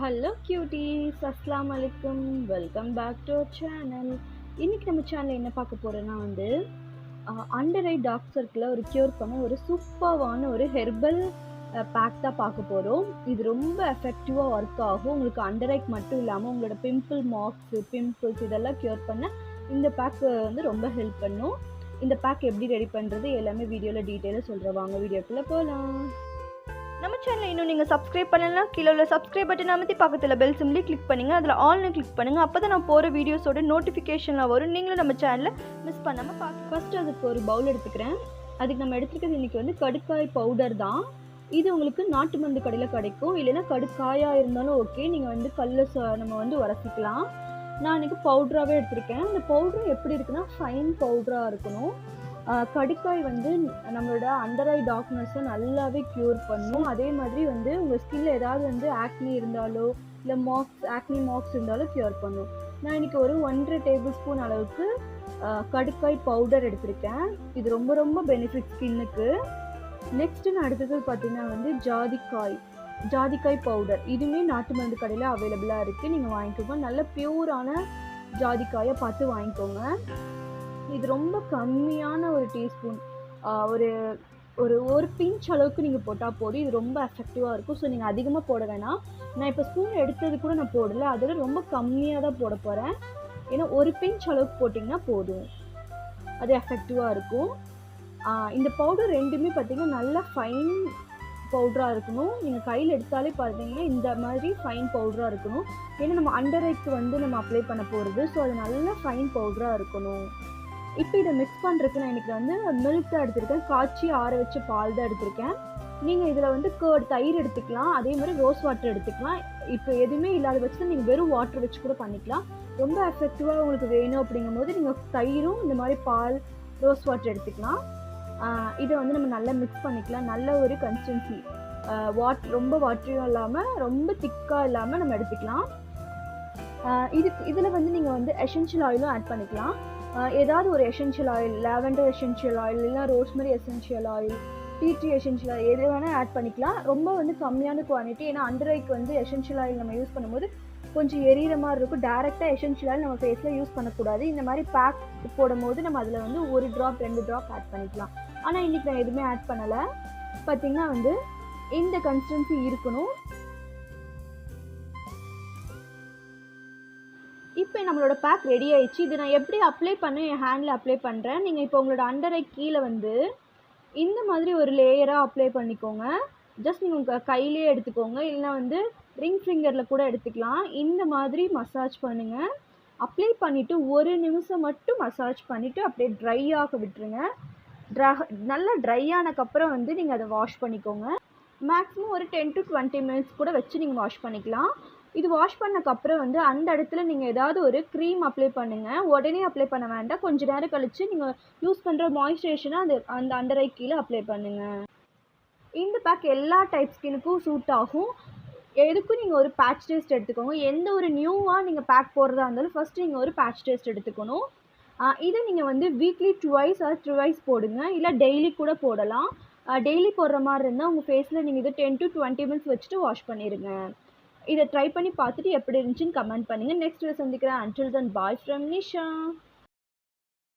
Hello cuties, அஸ்ஸலாமு அலைக்கும். Welcome back to our channel. இன்றைக்கி நம்ம சேனலில் என்ன பார்க்க போகிறோன்னா அண்டர் ஐ டார்க் சர்க்கிளை ஒரு க்யூர் பண்ண ஒரு சூப்பர்வான ஒரு ஹெர்பல் பேக் தான் பார்க்க போகிறோம். இது ரொம்ப எஃபெக்டிவாக ஒர்க் ஆகும். உங்களுக்கு அண்டர் ஐக்கு மட்டும் இல்லாமல் உங்களோட பிம்பிள்ஸ் இதெல்லாம் க்யூர் பண்ண இந்த பேக் ரொம்ப ஹெல்ப் பண்ணும். இந்த பேக் எப்படி ரெடி பண்ணுறது எல்லாமே வீடியோவில் டீட்டெயிலாக சொல்கிறேன். வாங்க வீடியோக்குள்ளே போகலாம். நம்ம சேனலை இன்னும் நீங்கள் சப்ஸ்கிரைப் பண்ணலாம். கீழே உள்ள சப்ஸ்கிரைப் பட்டன் அமைத்தி பக்கத்தில் பெல் சிம்லி கிளிக் பண்ணுங்கள். அதில் ஆல்னு கிளிக் பண்ணுங்கள். அப்போ தான் நான் போகிற வீடியோஸோட நோட்டிஃபிகேஷனில் வரும். நீங்களும் நம்ம சேனலை மிஸ் பண்ணாமல் பார்க்க. ஃபஸ்ட்டு அதுக்கு ஒரு பவுல் எடுத்துக்கிறேன். அதுக்கு நம்ம எடுத்துக்கிறது இன்றைக்கி கடுக்காய் பவுடர் தான். இது உங்களுக்கு நாட்டு மருந்து கடையில் கிடைக்கும். இல்லைன்னா கடுக்காயாக இருந்தாலும் ஓகே. நீங்கள் கல்லில் நம்ம உரசிக்கலாம். நான் இன்றைக்கி பவுட்ராகவே எடுத்திருக்கேன். இந்த பவுட்ரு எப்படி இருக்குன்னா ஃபைன் பவுட்ராக இருக்கணும். கடுக்காய் நம்மளோட அண்டர் ஐ டார்க்னஸை நல்லாவே க்யூர் பண்ணும். அதே மாதிரி உங்கள் ஸ்கின்னில் ஏதாவது ஆக்னி இருந்தாலோ இல்லை ஆக்னி மார்க்ஸ் இருந்தாலோ க்யூர் பண்ணும். நான் இன்றைக்கி ஒரு 1.5 டேபிள் ஸ்பூன் அளவுக்கு கடுக்காய் பவுடர் எடுத்திருக்கேன். இது ரொம்ப ரொம்ப பெனிஃபிட் ஸ்கின்னுக்கு. நெக்ஸ்ட்டு நான் எடுத்தது பார்த்திங்கன்னா ஜாதிக்காய் பவுடர். இதுவுமே நாட்டு மருந்து கடையில் அவைலபிளாக இருக்குது. நீங்கள் வாங்கிக்கோங்க. நல்ல பியூரான ஜாதிக்காயை பார்த்து வாங்கிக்கோங்க. இது ரொம்ப கம்மியான ஒரு டீஸ்பூன், ஒரு பிஞ்ச் அளவுக்கு நீங்கள் போட்டால் போதும். இது ரொம்ப எஃபெக்டிவாக இருக்கும். ஸோ நீங்கள் அதிகமாக போட வேணாம். நான் இப்போ ஸ்பூன் எடுத்தது கூட நான் போடலை. அதோட ரொம்ப கம்மியாக தான் போட போகிறேன். ஏன்னா ஒரு பிஞ்ச் அளவுக்கு போட்டிங்கன்னா போதும், அது எஃபெக்டிவாக இருக்கும். இந்த பவுடர் ரெண்டுமே பார்த்திங்கன்னா நல்லா ஃபைன் பவுடராக இருக்கணும். நீங்கள் கையில் எடுத்தாலே பார்த்தீங்கன்னா இந்த மாதிரி ஃபைன் பவுடராக இருக்கணும். ஏன்னா நம்ம அண்டர் ஐக்கு நம்ம அப்ளை பண்ண போகிறது. ஸோ அது நல்லா ஃபைன் பவுடராக இருக்கணும். இப்போ இதை மிக்ஸ் பண்ணுறதுக்கு நான் இன்றைக்கி மில்க் தான் எடுத்திருக்கேன். காய்ச்சி ஆற வச்ச பால் தான் எடுத்திருக்கேன். நீங்கள் இதில் கேர்ட் தயிர் எடுத்துக்கலாம். அதே மாதிரி ரோஸ் வாட்டர் எடுத்துக்கலாம். இப்போ எதுவுமே இல்லாத வச்சு நீங்கள் வெறும் வாட்டர் வச்சு கூட பண்ணிக்கலாம். ரொம்ப எஃபெக்டிவாக உங்களுக்கு வேணும் அப்படிங்கும்போது நீங்கள் தயிரும் இந்த மாதிரி பால் ரோஸ் வாட்டர் எடுத்துக்கலாம். இதை நம்ம நல்லா மிக்ஸ் பண்ணிக்கலாம். நல்ல ஒரு கன்சிஸ்டன்சி, ரொம்ப வாட்டரியும் இல்லாமல் ரொம்ப திக்காக இல்லாமல் நம்ம எடுத்துக்கலாம். இதில் நீங்கள் எசென்ஷியல் ஆயிலும் ஆட் பண்ணிக்கலாம். ஏதாவது ஒரு essential oil, lavender essential oil, இல்லைனா rosemary essential oil, tea tree essential oil, எது வேணால் ஆட் பண்ணிக்கலாம். ரொம்ப கம்மியான குவான்டிட்டி. ஏன்னா அண்டர் ஐக்கு எசென்ஷியல் ஆயில் நம்ம யூஸ் பண்ணும்போது கொஞ்சம் எரியிற மாதிரி இருக்கும். டேரெக்டாக எசென்ஷியல் ஆயில் நம்ம ஃபேஸில் யூஸ் பண்ணக்கூடாது. இந்த மாதிரி பேக் போடும் போது நம்ம அதில் 1 ட்ராப் 2 ட்ராப் ஆட் பண்ணிக்கலாம். ஆனால் இன்றைக்கி நான் எதுவுமே ஆட் பண்ணலை. பார்த்திங்கன்னா இந்த கன்சிஸ்டன்சி இருக்கணும். இப்போ நம்மளோட பேக் ரெடி ஆயிடுச்சு. இது நான் எப்படி அப்ளை பண்ண என் ஹேண்டில் அப்ளை பண்ணுறேன். நீங்கள் இப்போ உங்களோட அண்டர் ஐ கீழே இந்த மாதிரி ஒரு லேயராக அப்ளை பண்ணிக்கோங்க. ஜஸ்ட் நீங்கள் உங்கள் கையிலே எடுத்துக்கோங்க. இல்லைனா ரிங் ஃபிங்கரில் கூட எடுத்துக்கலாம். இந்த மாதிரி மசாஜ் பண்ணுங்கள். அப்ளை பண்ணிவிட்டு 1 நிமிஷம் மட்டும் மசாஜ் பண்ணிவிட்டு அப்படியே ட்ரை ஆக விட்டுருங்க. நல்லா ட்ரை ஆனதுக்கப்புறம் நீங்கள் அதை வாஷ் பண்ணிக்கோங்க. மேக்ஸிமம் ஒரு 10 to 20 மினிட்ஸ் கூட வச்சு நீங்கள் வாஷ் பண்ணிக்கலாம். இது வாஷ் பண்ணக்கப்புறம் அந்த இடத்துல நீங்கள் ஏதாவது ஒரு க்ரீம் அப்ளை பண்ணுங்கள். உடனே அப்ளை பண்ண வேண்டாம். கொஞ்சம் நேரம் கழித்து நீங்கள் யூஸ் பண்ணுற மாய்ஸ்சரைசரை அந்த அண்டர் ஐ கீழே அப்ளை பண்ணுங்கள். இந்த பேக் எல்லா டைப் ஸ்கின்னுக்கும் சூட் ஆகும். எதுக்கும் நீங்கள் ஒரு பேட்ச் டெஸ்ட் எடுத்துக்கோங்க. எந்த ஒரு நியூவாக நீங்கள் பேக் போடுறதா இருந்தாலும் ஃபஸ்ட்டு நீங்கள் ஒரு பேட்ச் டெஸ்ட் எடுத்துக்கணும். இதை நீங்கள் வீக்லி 2 ஆர் 3 போடுங்க. இல்லை டெய்லி கூட போடலாம். டெய்லி போடுற மாதிரி இருந்தால் உங்கள் ஃபேஸில் நீங்கள் இதை 10 to 20 மினிட்ஸ் வச்சுட்டு வாஷ் பண்ணிடுங்க. இதை ட்ரை பண்ணி பார்த்துட்டு எப்படி இருந்துச்சுன்னு கமெண்ட் பண்ணுங்கள். நெக்ஸ்ட் சந்திக்கிறேன். Until then, bye from Nisha.